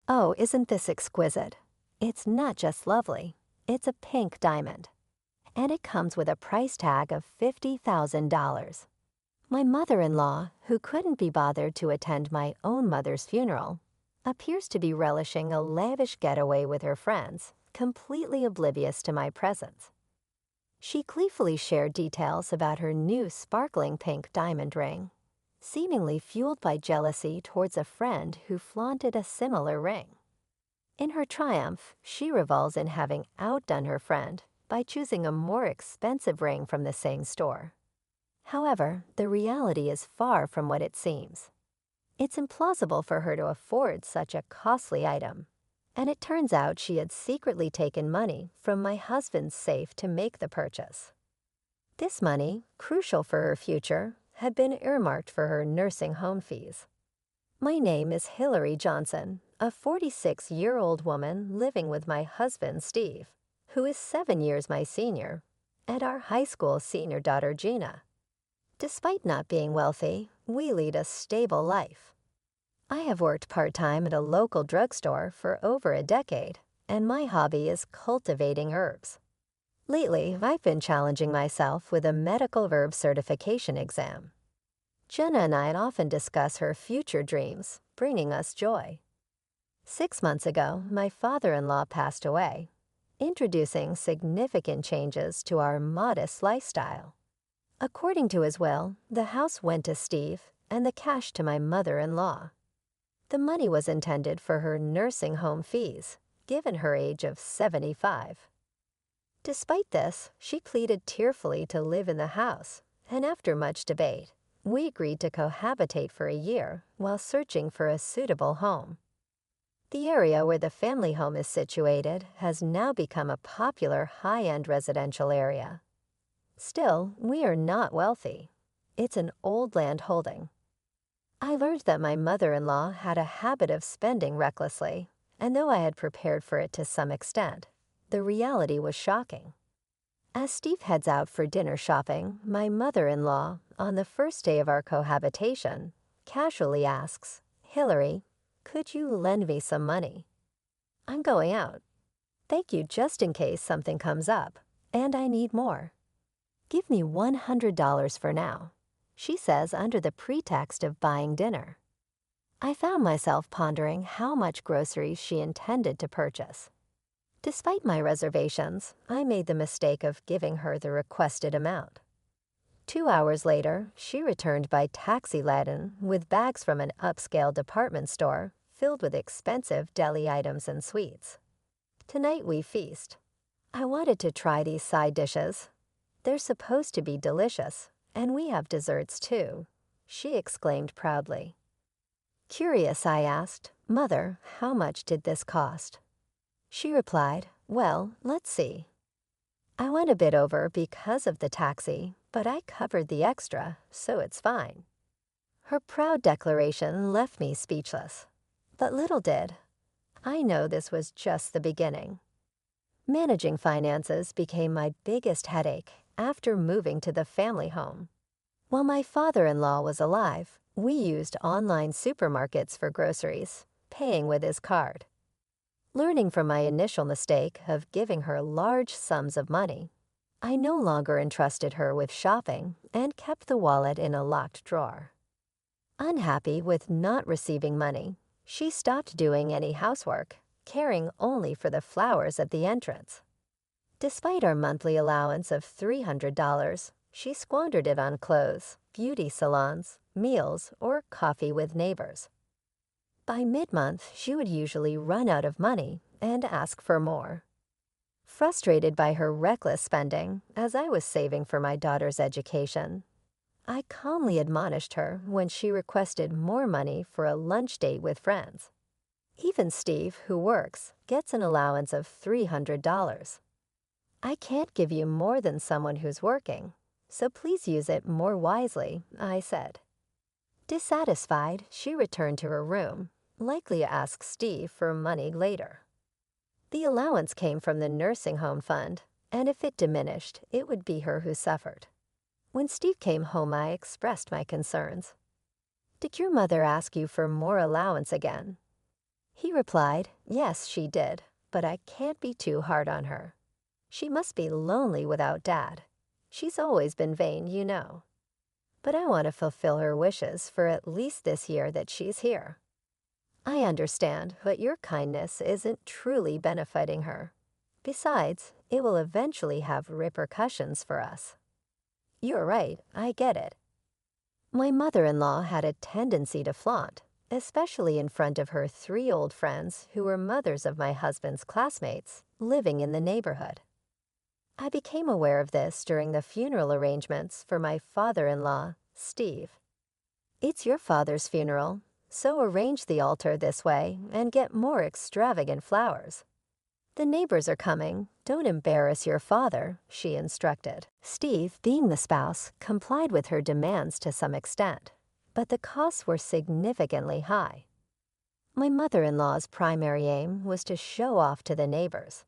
Oh, isn't this exquisite? It's not just lovely, it's a pink diamond. And it comes with a price tag of $50,000. My mother-in-law, who couldn't be bothered to attend my own mother's funeral, appears to be relishing a lavish getaway with her friends, completely oblivious to my presence. She gleefully shared details about her new sparkling pink diamond ring, seemingly fueled by jealousy towards a friend who flaunted a similar ring. In her triumph, she revels in having outdone her friend by choosing a more expensive ring from the same store. However, the reality is far from what it seems. It's implausible for her to afford such a costly item, and it turns out she had secretly taken money from my husband's safe to make the purchase. This money, crucial for her future, had been earmarked for her nursing home fees. My name is Hillary Johnson, a 46-year-old woman living with my husband, Steve, who is 7 years my senior, and our high school senior daughter, Gina. Despite not being wealthy, we lead a stable life. I have worked part-time at a local drugstore for over a decade, and my hobby is cultivating herbs. Lately, I've been challenging myself with a medical herb certification exam. Jenna and I often discuss her future dreams, bringing us joy. 6 months ago, my father-in-law passed away, introducing significant changes to our modest lifestyle. According to his will, the house went to Steve and the cash to my mother-in-law. The money was intended for her nursing home fees, given her age of 75. Despite this, she pleaded tearfully to live in the house, and after much debate, we agreed to cohabitate for a year while searching for a suitable home. The area where the family home is situated has now become a popular high-end residential area. Still, we are not wealthy. It's an old land holding. I learned that my mother-in-law had a habit of spending recklessly, and though I had prepared for it to some extent, the reality was shocking. As Steve heads out for dinner shopping, my mother-in-law, on the first day of our cohabitation, casually asks, "Hillary, could you lend me some money? I'm going out. Thank you just in case something comes up, and I need more. Give me $100 for now," she says under the pretext of buying dinner. I found myself pondering how much groceries she intended to purchase. Despite my reservations, I made the mistake of giving her the requested amount. 2 hours later, she returned by taxi-laden with bags from an upscale department store filled with expensive deli items and sweets. Tonight we feast. I wanted to try these side dishes. They're supposed to be delicious, and we have desserts too, she exclaimed proudly. Curious, I asked, "Mother, how much did this cost?" She replied, "Well, let's see. I went a bit over because of the taxi, but I covered the extra, so it's fine." Her proud declaration left me speechless. But little did I know this was just the beginning. Managing finances became my biggest headache after moving to the family home. While my father-in-law was alive, we used online supermarkets for groceries, paying with his card. Learning from my initial mistake of giving her large sums of money, I no longer entrusted her with shopping and kept the wallet in a locked drawer. Unhappy with not receiving money, she stopped doing any housework, caring only for the flowers at the entrance. Despite our monthly allowance of $300, she squandered it on clothes, beauty salons, meals, or coffee with neighbors. By mid-month, she would usually run out of money and ask for more. Frustrated by her reckless spending, as I was saving for my daughter's education, I calmly admonished her when she requested more money for a lunch date with friends. Even Steve, who works, gets an allowance of $300. I can't give you more than someone who's working, so please use it more wisely, I said. Dissatisfied, she returned to her room, likely to ask Steve for money later. The allowance came from the nursing home fund, and if it diminished, it would be her who suffered. When Steve came home, I expressed my concerns. "Did your mother ask you for more allowance again?" He replied, yes, she did, but I can't be too hard on her. She must be lonely without Dad. She's always been vain, you know. But I want to fulfill her wishes for at least this year that she's here. I understand, but your kindness isn't truly benefiting her. Besides, it will eventually have repercussions for us. You're right, I get it. My mother-in-law had a tendency to flaunt, especially in front of her 3 old friends who were mothers of my husband's classmates living in the neighborhood. I became aware of this during the funeral arrangements for my father-in-law, Steve. It's your father's funeral, so arrange the altar this way and get more extravagant flowers. The neighbors are coming. Don't embarrass your father, she instructed. Steve, being the spouse, complied with her demands to some extent, but the costs were significantly high. My mother-in-law's primary aim was to show off to the neighbors.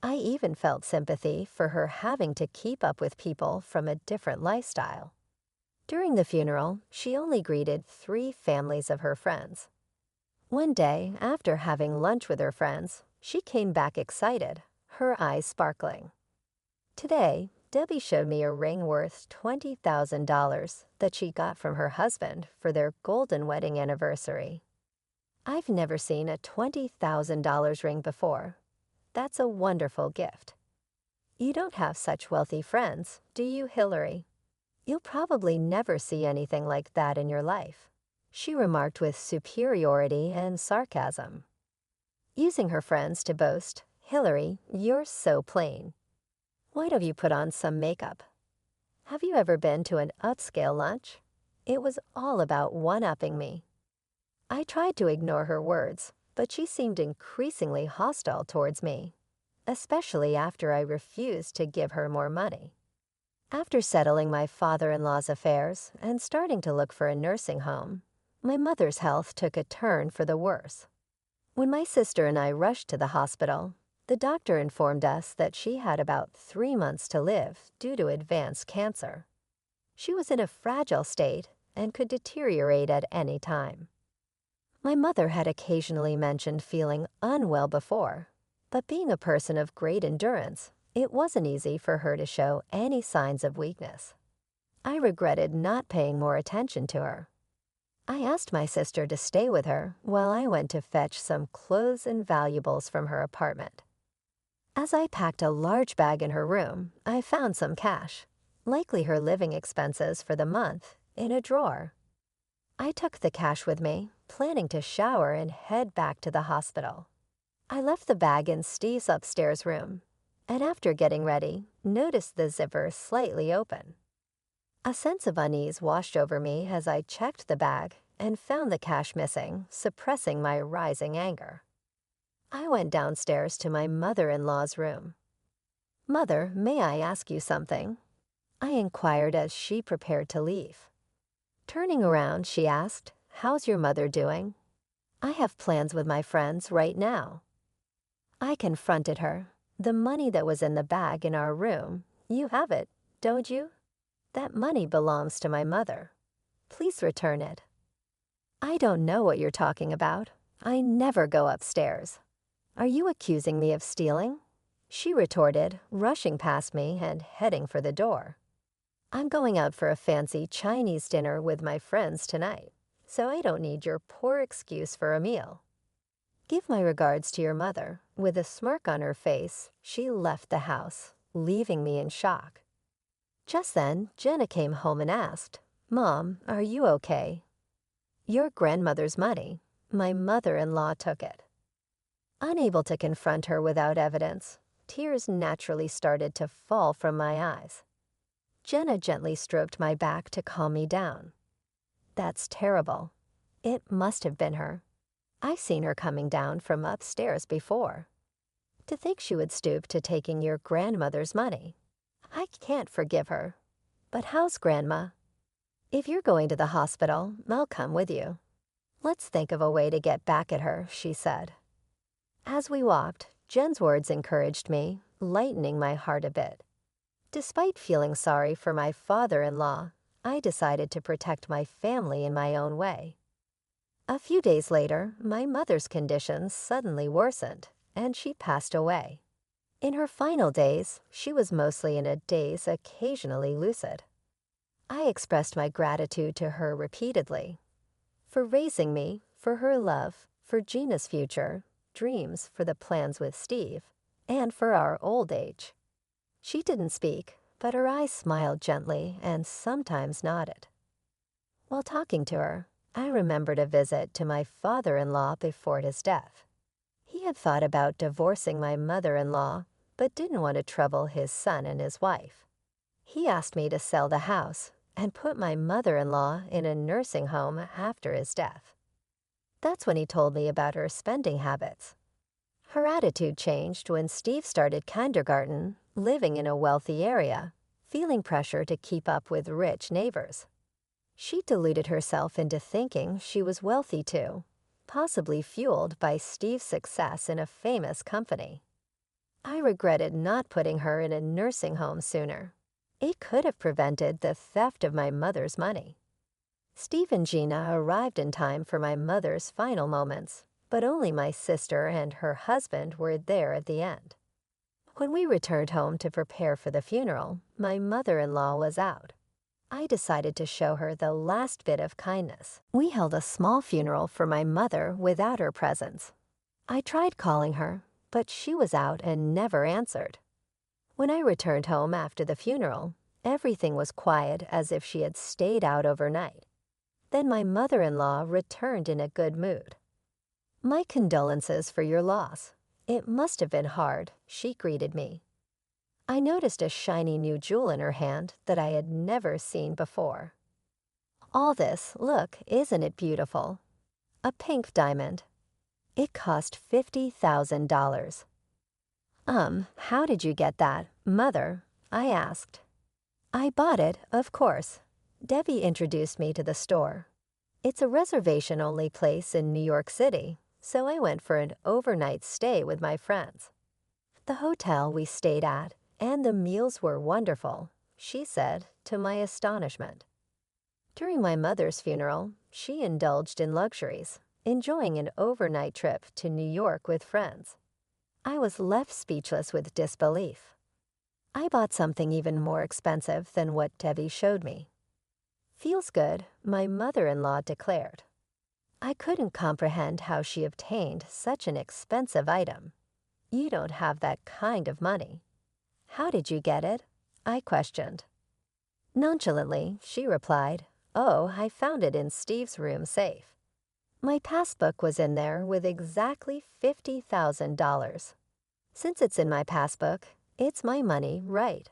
I even felt sympathy for her having to keep up with people from a different lifestyle. During the funeral, she only greeted 3 families of her friends. One day, after having lunch with her friends, she came back excited, her eyes sparkling. Today, Debbie showed me a ring worth $20,000 that she got from her husband for their golden wedding anniversary. I've never seen a $20,000 ring before. That's a wonderful gift. You don't have such wealthy friends, do you, Hillary? You'll probably never see anything like that in your life, she remarked with superiority and sarcasm. Using her friends to boast, Hillary, you're so plain. Why don't you put on some makeup? Have you ever been to an upscale lunch? It was all about one-upping me. I tried to ignore her words, but she seemed increasingly hostile towards me, especially after I refused to give her more money. After settling my father-in-law's affairs and starting to look for a nursing home, my mother's health took a turn for the worse. When my sister and I rushed to the hospital, the doctor informed us that she had about 3 months to live due to advanced cancer. She was in a fragile state and could deteriorate at any time. My mother had occasionally mentioned feeling unwell before, but being a person of great endurance, it wasn't easy for her to show any signs of weakness. I regretted not paying more attention to her. I asked my sister to stay with her while I went to fetch some clothes and valuables from her apartment. As I packed a large bag in her room, I found some cash, likely her living expenses for the month, in a drawer. I took the cash with me, planning to shower and head back to the hospital. I left the bag in Steve's upstairs room, and after getting ready, noticed the zipper slightly open. A sense of unease washed over me as I checked the bag and found the cash missing, suppressing my rising anger. I went downstairs to my mother-in-law's room. "Mother, may I ask you something?" I inquired as she prepared to leave. Turning around, she asked, "How's your mother doing?" "I have plans with my friends right now." I confronted her. "The money that was in the bag in our room, you have it, don't you? That money belongs to my mother. Please return it." "I don't know what you're talking about. I never go upstairs. Are you accusing me of stealing?" she retorted, rushing past me and heading for the door. "I'm going out for a fancy Chinese dinner with my friends tonight, so I don't need your poor excuse for a meal. Give my regards to your mother." With a smirk on her face, she left the house, leaving me in shock. Just then, Jenna came home and asked, "Mom, are you okay?" "Your grandmother's money. My mother-in-law took it." Unable to confront her without evidence, tears naturally started to fall from my eyes. Jenna gently stroked my back to calm me down. "That's terrible. It must have been her. I've seen her coming down from upstairs before. To think she would stoop to taking your grandmother's money. I can't forgive her. But how's Grandma? If you're going to the hospital, I'll come with you. Let's think of a way to get back at her," she said. As we walked, Jen's words encouraged me, lightening my heart a bit. Despite feeling sorry for my father-in-law, I decided to protect my family in my own way. A few days later, my mother's condition suddenly worsened, and she passed away. In her final days, she was mostly in a daze, occasionally lucid. I expressed my gratitude to her repeatedly for raising me, for her love, for Gina's future, dreams for the plans with Steve, and for our old age. She didn't speak, but her eyes smiled gently and sometimes nodded. While talking to her, I remembered a visit to my father-in-law before his death. He had thought about divorcing my mother-in-law, but didn't want to trouble his son and his wife. He asked me to sell the house and put my mother-in-law in a nursing home after his death. That's when he told me about her spending habits. Her attitude changed when Steve started kindergarten, living in a wealthy area, feeling pressure to keep up with rich neighbors. She deluded herself into thinking she was wealthy too, possibly fueled by Steve's success in a famous company. I regretted not putting her in a nursing home sooner. It could have prevented the theft of my mother's money. Steve and Gina arrived in time for my mother's final moments, but only my sister and her husband were there at the end. When we returned home to prepare for the funeral, my mother-in-law was out. I decided to show her the last bit of kindness. We held a small funeral for my mother without her presence. I tried calling her, but she was out and never answered. When I returned home after the funeral, everything was quiet as if she had stayed out overnight. Then my mother-in-law returned in a good mood. "My condolences for your loss. It must have been hard," she greeted me. I noticed a shiny new jewel in her hand that I had never seen before. "All this, look, isn't it beautiful? A pink diamond. It cost $50,000. How did you get that, Mother?" I asked. "I bought it, of course. Debbie introduced me to the store. It's a reservation-only place in New York City, so I went for an overnight stay with my friends. The hotel we stayed at, and the meals were wonderful," she said, to my astonishment. During my mother's funeral, she indulged in luxuries, enjoying an overnight trip to New York with friends. I was left speechless with disbelief. I bought something even more expensive than what Debbie showed me. "Feels good," my mother-in-law declared. I couldn't comprehend how she obtained such an expensive item. "You don't have that kind of money." "How did you get it?" I questioned. Nonchalantly, she replied, "Oh, I found it in Steve's room safe." My passbook was in there with exactly $50,000. Since it's in my passbook, it's my money, right?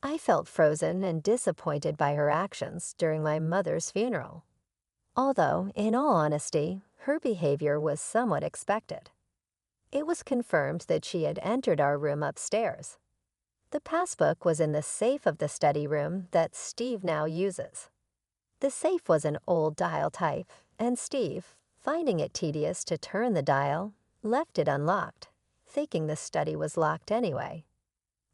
I felt frozen and disappointed by her actions during my mother's funeral. Although, in all honesty, her behavior was somewhat expected. It was confirmed that she had entered our room upstairs. The passbook was in the safe of the study room that Steve now uses. The safe was an old dial type, and Steve, finding it tedious to turn the dial, left it unlocked, thinking the study was locked anyway.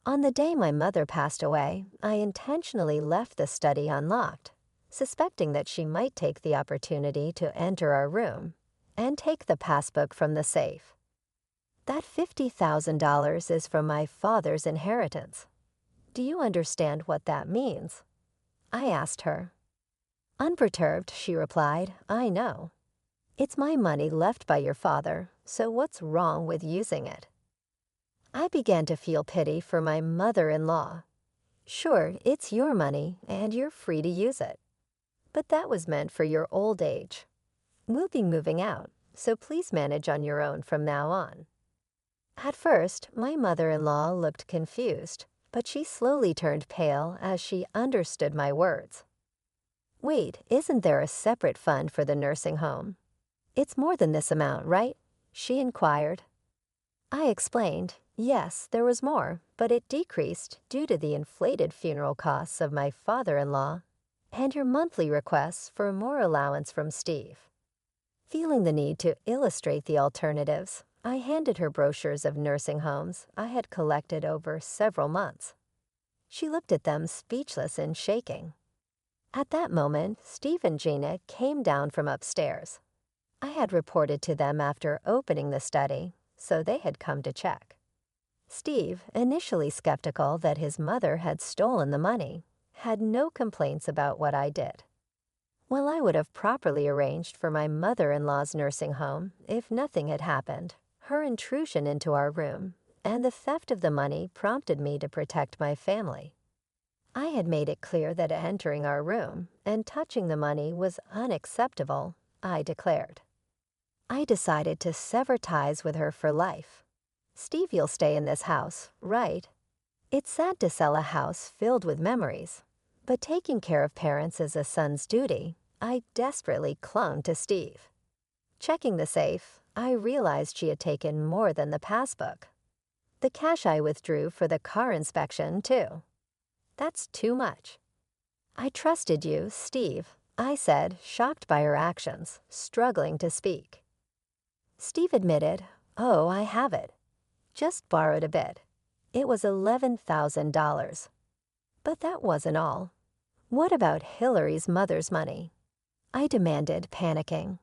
On the day my mother passed away, I intentionally left the study unlocked, suspecting that she might take the opportunity to enter our room and take the passbook from the safe. That $50,000 is from my father's inheritance. Do you understand what that means? I asked her. Unperturbed, she replied, "I know. It's my money left by your father, so what's wrong with using it?" I began to feel pity for my mother-in-law. "Sure, it's your money, and you're free to use it. But that was meant for your old age. We'll be moving out, so please manage on your own from now on." At first, my mother-in-law looked confused, but she slowly turned pale as she understood my words. "Wait, isn't there a separate fund for the nursing home? It's more than this amount, right?" she inquired. I explained, yes, there was more, but it decreased due to the inflated funeral costs of my father-in-law and your monthly requests for more allowance from Steve. Feeling the need to illustrate the alternatives, I handed her brochures of nursing homes I had collected over several months. She looked at them speechless and shaking. At that moment, Steve and Gina came down from upstairs. I had reported to them after opening the study, so they had come to check. Steve, initially skeptical that his mother had stolen the money, had no complaints about what I did. While I would have properly arranged for my mother-in-law's nursing home if nothing had happened, her intrusion into our room and the theft of the money prompted me to protect my family. I had made it clear that entering our room and touching the money was unacceptable, I declared. I decided to sever ties with her for life. Steve, you'll stay in this house, right? It's sad to sell a house filled with memories, but taking care of parents is a son's duty. I desperately clung to Steve. Checking the safe, I realized she had taken more than the passbook. The cash I withdrew for the car inspection, too. That's too much. I trusted you, Steve, I said, shocked by her actions, struggling to speak. Steve admitted, oh, I have it. Just borrowed a bit. It was $11,000. But that wasn't all. What about Hillary's mother's money? I demanded, panicking.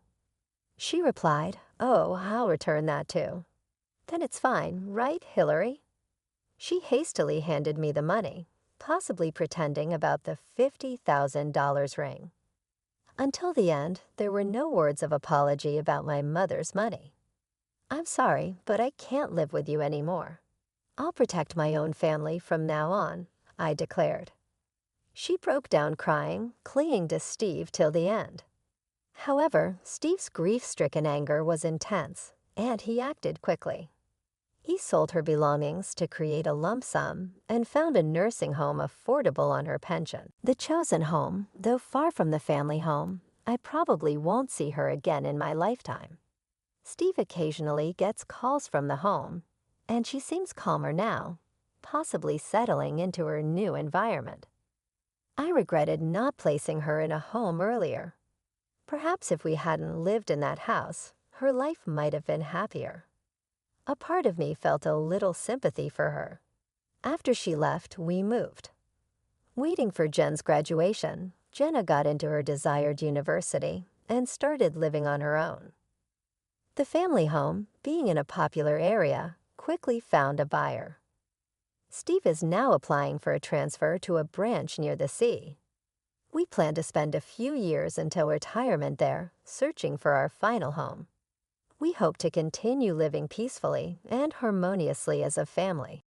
She replied, oh, I'll return that too. Then it's fine, right, Hillary? She hastily handed me the money, possibly pretending about the $50,000 ring. Until the end, there were no words of apology about my mother's money. I'm sorry, but I can't live with you anymore. I'll protect my own family from now on, I declared. She broke down crying, clinging to Steve till the end. However, Steve's grief-stricken anger was intense, and he acted quickly. He sold her belongings to create a lump sum and found a nursing home affordable on her pension. The chosen home, though far from the family home, I probably won't see her again in my lifetime. Steve occasionally gets calls from the home, and she seems calmer now, possibly settling into her new environment. I regretted not placing her in a home earlier. Perhaps if we hadn't lived in that house, her life might have been happier. A part of me felt a little sympathy for her. After she left, we moved. Waiting for Jen's graduation, Jenna got into her desired university and started living on her own. The family home, being in a popular area, quickly found a buyer. Steve is now applying for a transfer to a branch near the sea. We plan to spend a few years until retirement there, searching for our final home. We hope to continue living peacefully and harmoniously as a family.